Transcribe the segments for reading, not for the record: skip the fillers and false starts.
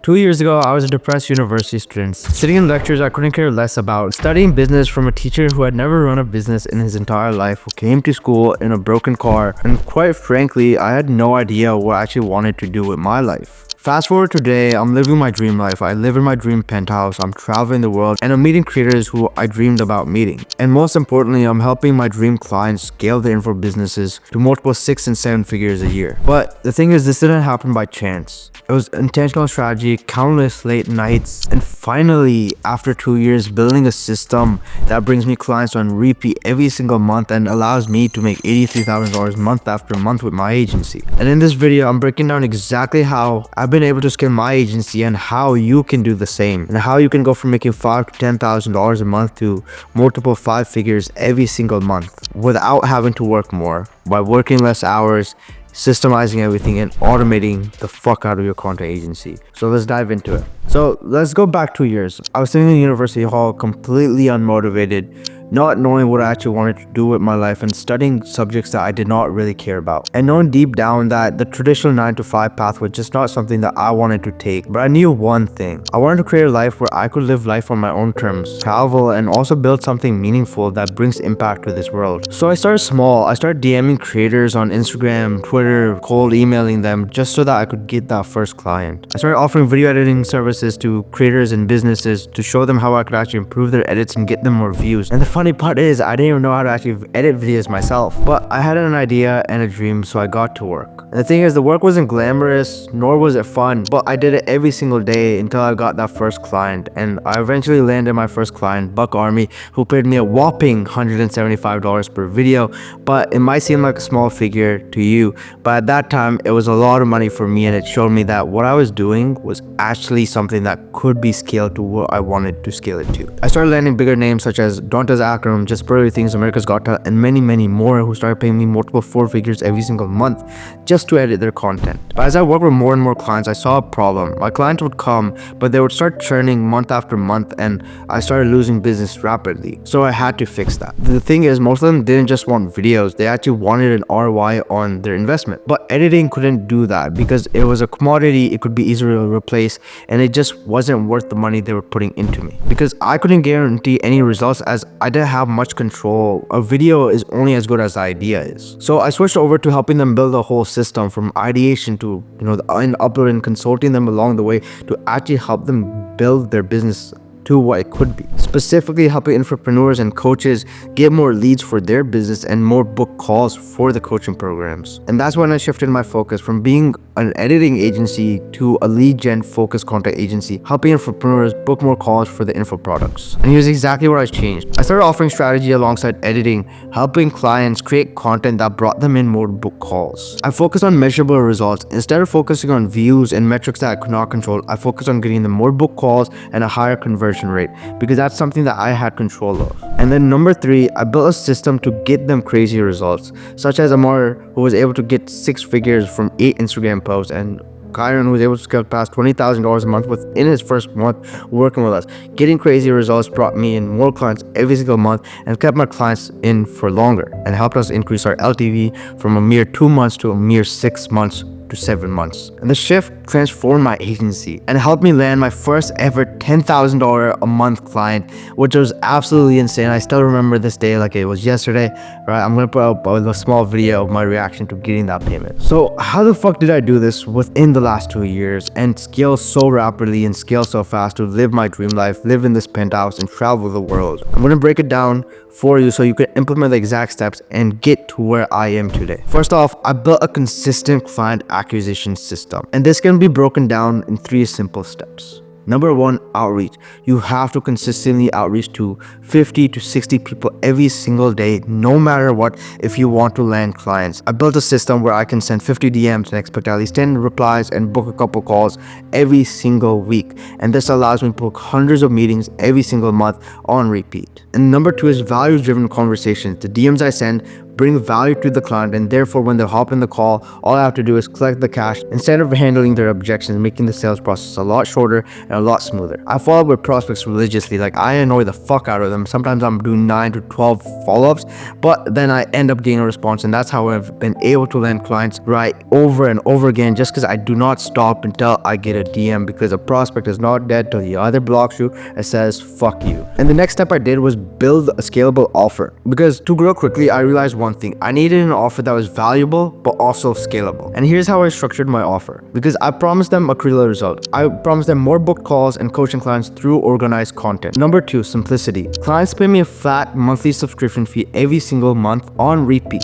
2 years ago, I was a depressed university student, sitting in lectures I couldn't care less about, studying business from a teacher who had never run a business in his entire life, who came to school in a broken car, and quite frankly, I had no idea what I actually wanted to do with my life. Fast forward today, I'm living my dream life. I live in my dream penthouse, I'm traveling the world, and I'm meeting creators who I dreamed about meeting. And most importantly, I'm helping my dream clients scale their info businesses to multiple 6 and 7 figures a year. But the thing is, this didn't happen by chance. It was intentional strategy, countless late nights, and finally, after 2 years, building a system that brings me clients on repeat every single month and allows me to make $83,000 month after month with my agency. And in this video, I'm breaking down exactly how I've been able to scale my agency and how you can do the same, and how you can go from making $5,000 to $10,000 a month to multiple 5 figures every single month without having to work more, by working less hours, systemizing everything, and automating the fuck out of your content agency. So let's dive into it. So let's go back 2 years. I was sitting in the university hall completely unmotivated, not knowing what I actually wanted to do with my life, and studying subjects that I did not really care about, and knowing deep down that the traditional 9 to 5 path was just not something that I wanted to take. But I knew one thing: I wanted to create a life where I could live life on my own terms, travel, and also build something meaningful that brings impact to this world. So I started small. I started DMing creators on Instagram, Twitter, cold emailing them just so that I could get that first client. I started offering video editing services to creators and businesses to show them how I could actually improve their edits and get them more views. And the funny part is, I didn't even know how to actually edit videos myself, but I had an idea and a dream, so I got to work. And the thing is, the work wasn't glamorous, nor was it fun, but I did it every single day until I got that first client. And I eventually landed my first client, Buck Army, who paid me a whopping $175 per video. But it might seem like a small figure to you, but at that time it was a lot of money for me, and it showed me that what I was doing was actually something that could be scaled to what I wanted to scale it to. I started landing bigger names such as Dantas Akram, Just Brotherly Things, America's Got Talent, and many more, who started paying me multiple 4 figures every single month just to edit their content. But as I worked with more and more clients, I saw a problem. My clients would come, but they would start churning month after month, and I started losing business rapidly. So I had to fix that. The thing is, most of them didn't just want videos, they actually wanted an ROI on their investment. But editing couldn't do that because it was a commodity, it could be easily replaced, and it just wasn't worth the money they were putting into me. Because I couldn't guarantee any results, as I didn't have much control. A video is only as good as the idea is. So I switched over to helping them build a whole system from ideation to, and uploading, consulting them along the way to actually help them build their business to what it could be. Specifically helping entrepreneurs and coaches get more leads for their business and more book calls for the coaching programs. And that's when I shifted my focus from being an editing agency to a lead gen focused content agency, helping entrepreneurs book more calls for the info products. And here's exactly what I changed. I started offering strategy alongside editing, helping clients create content that brought them in more book calls. I focused on measurable results. Instead of focusing on views and metrics that I could not control, I focused on getting them more book calls and a higher conversion rate, because that's something that I had control of. And then number 3, I built a system to get them crazy results, such as Amar, who was able to get 6 figures from 8 Instagram posts, and Kyron, who was able to scale past $20,000 a month within his first month working with us. Getting crazy results brought me in more clients every single month and kept my clients in for longer, and helped us increase our LTV from a mere 2 months to a mere 6 months to 7 months. And the shift transformed my agency and helped me land my first ever $10,000 a month client, which was absolutely insane. I still remember this day like it was yesterday, right? I'm gonna put up a small video of my reaction to getting that payment. So how the fuck did I do this within the last 2 years and scale so rapidly and scale so fast to live my dream life, live in this penthouse, and travel the world? I'm gonna break it down for you so you can implement the exact steps and get to where I am today. First off, I built a consistent client acquisition system, and this can be broken down in 3 simple steps. Number 1, outreach. You have to consistently outreach to 50 to 60 people every single day, no matter what, if you want to land clients. I built a system where I can send 50 DMs and expect at least 10 replies and book a couple calls every single week. And this allows me to book hundreds of meetings every single month on repeat. And number 2 is value-driven conversations. The DMs I send bring value to the client, and therefore when they hop in the call, all I have to do is collect the cash instead of handling their objections, making the sales process a lot shorter and a lot smoother. I follow up with prospects religiously. Like, I annoy the fuck out of them. Sometimes I'm doing 9 to 12 follow-ups, but then I end up getting a response, and that's how I've been able to land clients right over and over again, just because I do not stop until I get a DM, because a prospect is not dead till he either blocks you and says fuck you. And the next step I did was build a scalable offer, because to grow quickly I realized one thing: I needed an offer that was valuable but also scalable. And here's how I structured my offer, because I promised them a clear result. I promised them more booked calls and coaching clients through organized content. Number 2, simplicity. Clients pay me a flat monthly subscription fee every single month on repeat.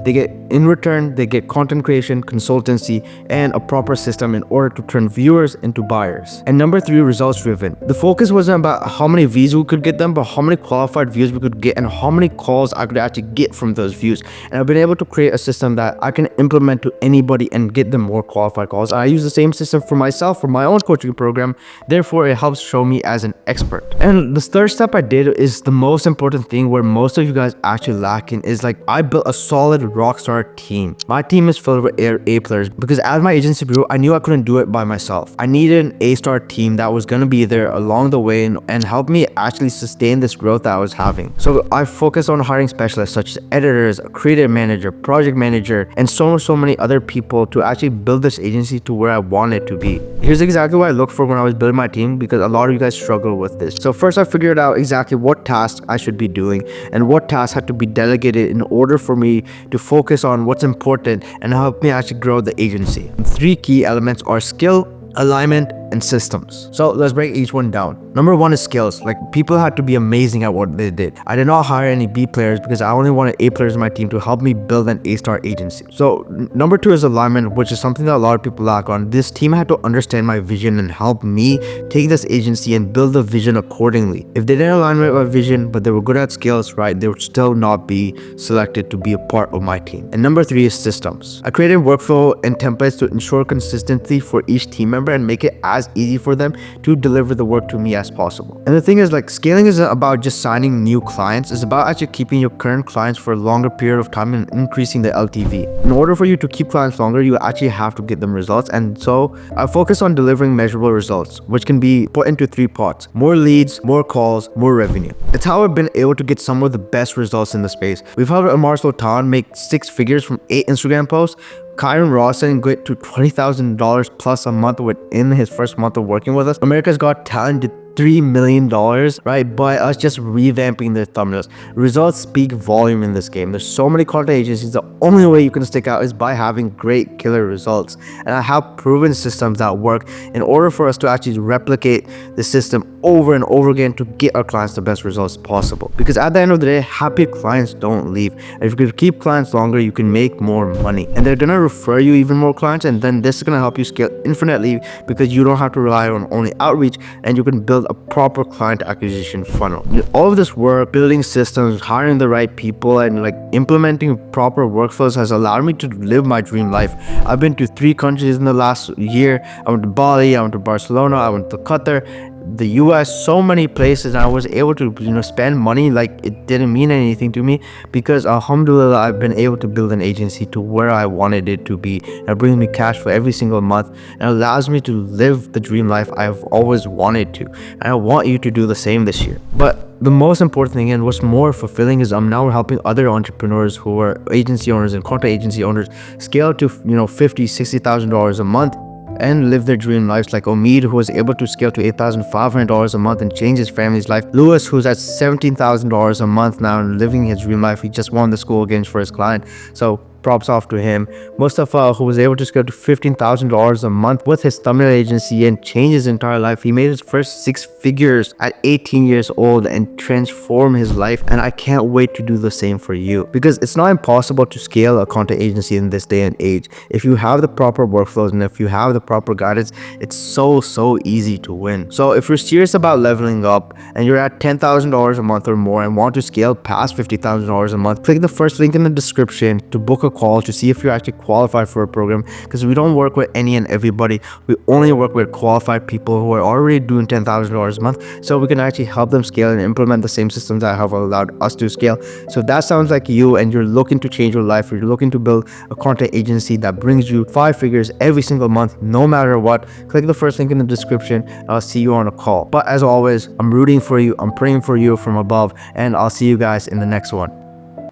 In return, they get content creation, consultancy, and a proper system in order to turn viewers into buyers. And number 3, results driven. The focus wasn't about how many views we could get them, but how many qualified views we could get and how many calls I could actually get from those views. And I've been able to create a system that I can implement to anybody and get them more qualified calls. I use the same system for myself, for my own coaching program. Therefore, it helps show me as an expert. And the third step I did is the most important thing, where most of you guys actually lack in, is like, I built a solid rockstar team. My team is filled with A players, because as my agency grew, I knew I couldn't do it by myself. I needed an A-star team that was going to be there along the way and help me actually sustain this growth that I was having. So I focused on hiring specialists such as editors, a creative manager, project manager, and so many other people to actually build this agency to where I want it to be. Here's exactly what I looked for when I was building my team, because a lot of you guys struggle with this. So first, I figured out exactly what tasks I should be doing and what tasks had to be delegated in order for me to focus on what's important and help me actually grow the agency. 3 key elements are skill, alignment, and systems. So let's break each one down. Number 1 is skills. Like, people had to be amazing at what they did. I did not hire any B players because I only wanted A players in my team to help me build an A-star agency. So number 2 is alignment, which is something that a lot of people lack on. This team had to understand my vision and help me take this agency and build the vision accordingly. If they didn't align with my vision, but they were good at skills, right, they would still not be selected to be a part of my team. And number 3 is systems. I created workflow and templates to ensure consistency for each team member and make it as easy for them to deliver the work to me as possible. And the thing is, like, scaling isn't about just signing new clients. It's about actually keeping your current clients for a longer period of time and increasing the LTV. In order for you to keep clients longer, you actually have to get them results. And so I focus on delivering measurable results, which can be put into 3 parts: more leads, more calls, more revenue. It's how I've been able to get some of the best results in the space. We've helped Amar Sultan make 6 figures from 8 Instagram posts. Kyron Rawson get to $20,000 plus a month within his first month of working with us. America's Got Talent did $3 million, right, by us just revamping their thumbnails. Results speak volume in this game. There's so many content agencies. The only way you can stick out is by having great killer results. And I have proven systems that work in order for us to actually replicate the system over and over again to get our clients the best results possible. Because at the end of the day, happy clients don't leave. And if you can keep clients longer, you can make more money. And they're gonna refer you even more clients, and then this is gonna help you scale infinitely, because you don't have to rely on only outreach, and you can build a proper client acquisition funnel. All of this work, building systems, hiring the right people, and like implementing proper workflows has allowed me to live my dream life. I've been to 3 countries in the last year. I went to Bali, I went to Barcelona, I went to Qatar, the US, so many places, and I was able to, spend money like it didn't mean anything to me, because alhamdulillah, I've been able to build an agency to where I wanted it to be. It brings me cash for every single month and allows me to live the dream life I've always wanted to, and I want you to do the same this year. But the most important thing, and what's more fulfilling, is I'm now helping other entrepreneurs who are agency owners and content agency owners scale to $50,000-$60,000 a month and live their dream lives, like Omid, who was able to scale to $8,500 a month and change his family's life. Lewis, who's at $17,000 a month now and living his dream life. He just won the school games for his client, so props off to him. Mustafa, who was able to scale to $15,000 a month with his thumbnail agency and change his entire life. He made his first 6 figures at 18 years old and transform his life, and I can't wait to do the same for you, because it's not impossible to scale a content agency in this day and age. If you have the proper workflows and if you have the proper guidance, it's so easy to win. So if you're serious about leveling up and you're at $10,000 a month or more and want to scale past $50,000 a month, click the first link in the description to book a a call to see if you're actually qualified for a program, because we don't work with any and everybody. We only work with qualified people who are already doing $10,000 a month, so we can actually help them scale and implement the same systems that have allowed us to scale. So if that sounds like you and you're looking to change your life, or you're looking to build a content agency that brings you 5 figures every single month, no matter what, click the first link in the description. I'll see you on a call. But as always, I'm rooting for you, I'm praying for you from above, and I'll see you guys in the next one.